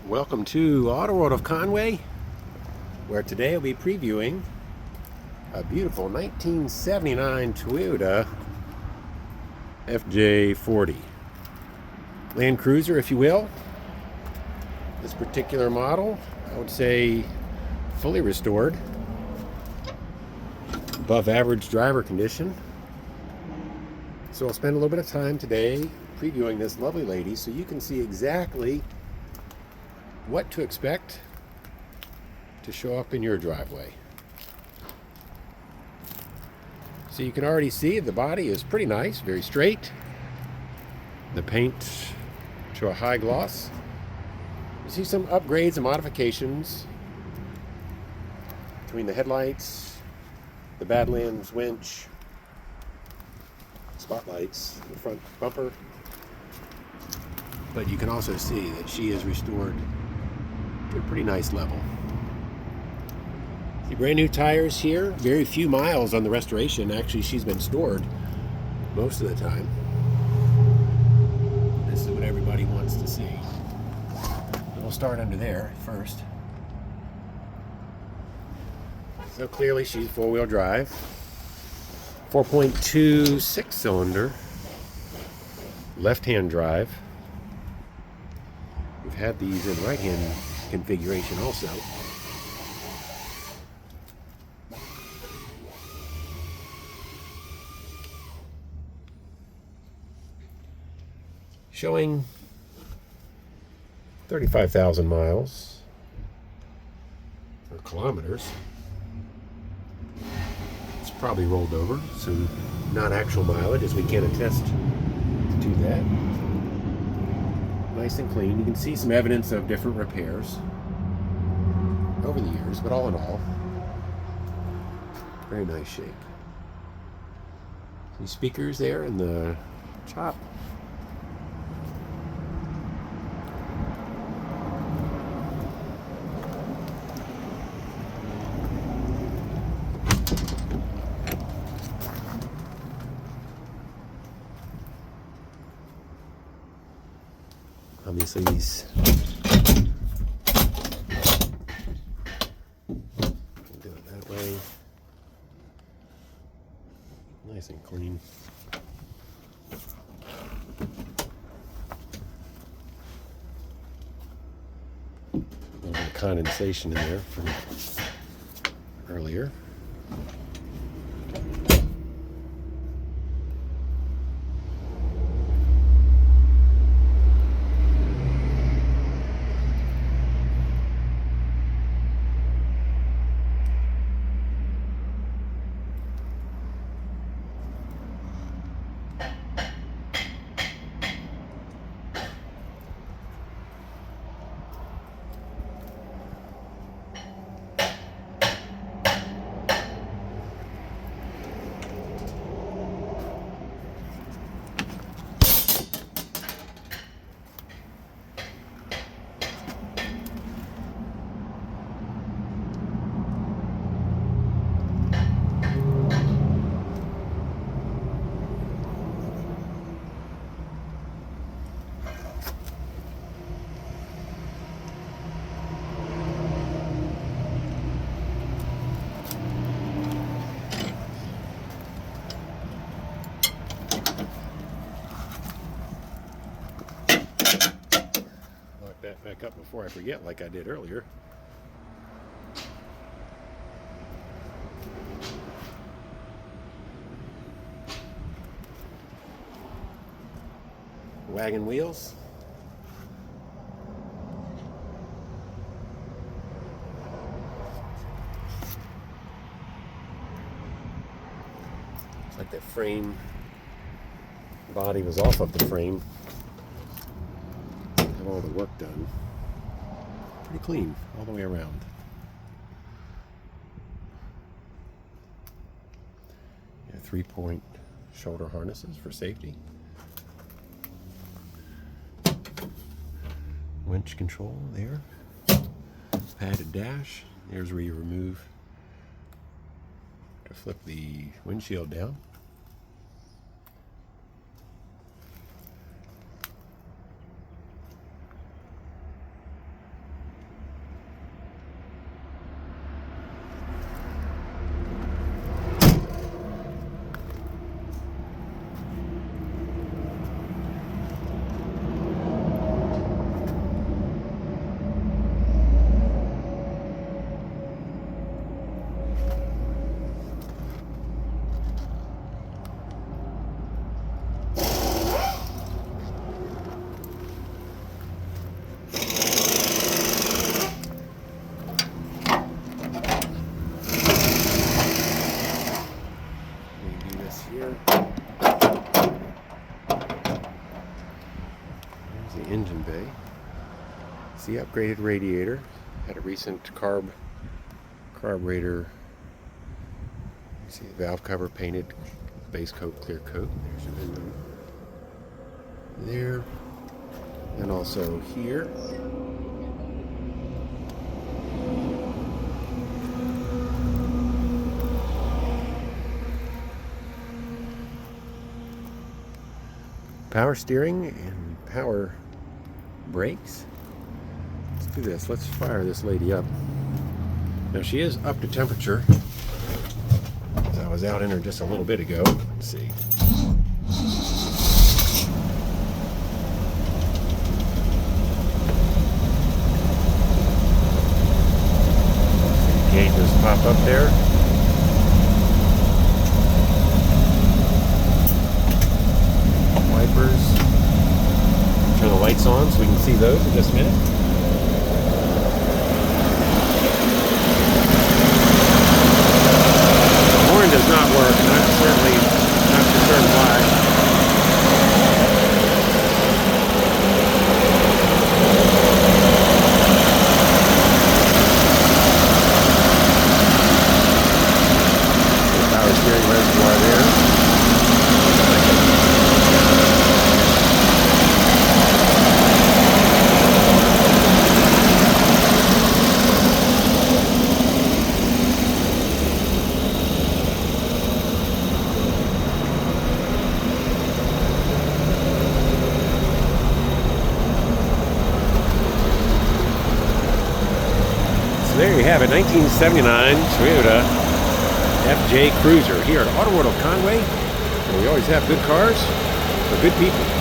Welcome to AutoWorld of Conway, where today I'll be previewing a beautiful 1979 Toyota FJ40. Land Cruiser, if you will. This particular model, I would say fully restored. Above average driver condition. So I'll spend a little bit of time today previewing this lovely lady so you can see exactly what to expect to show up in your driveway. So you can already see the body is pretty nice, very straight. The paint to a high gloss. You see some upgrades and modifications between the headlights, the Badlands winch, spotlights, the front bumper. But you can also see that she is restored to a pretty nice level. See brand new tires here, very few miles on the restoration. Actually, she's been stored most of the time. This is what everybody wants to see. We'll start under there first. So clearly she's four-wheel drive. 4.2 cylinder, left-hand drive. We've had these in right-hand configuration also. Showing 35,000 miles or kilometers. It's probably rolled over, so not actual mileage, as we can attest to that. Nice and clean. You can see some evidence of different repairs over the years, but all in all, very nice shape. Some speakers there in the top. Obviously these do it that way. Nice and clean. A little bit of condensation in there from earlier. That back up before I forget, like I did earlier. Wagon wheels. Looks like that frame body was off of the frame. Have all the work done. Pretty clean all the way around. Yeah, 3-point shoulder harnesses for safety. Winch control there. Padded dash. There's where you remove to flip the windshield down. See, upgraded radiator. Had a recent carburetor. You see the valve cover painted base coat, clear coat. There's your window there. And also here. Power steering and power brakes. Let's do this. Let's fire this lady up. Now she is up to temperature. I was out in her just a little bit ago. Let's see. Gauges pop up there. Wipers. Turn the lights on so we can see those in just a minute. The horn does not work, and I'm certainly not concerned why. The power steering reservoir there. So there you have it, 1979 Toyota FJ Cruiser here at AutoWorld of Conway, where we always have good cars for good people.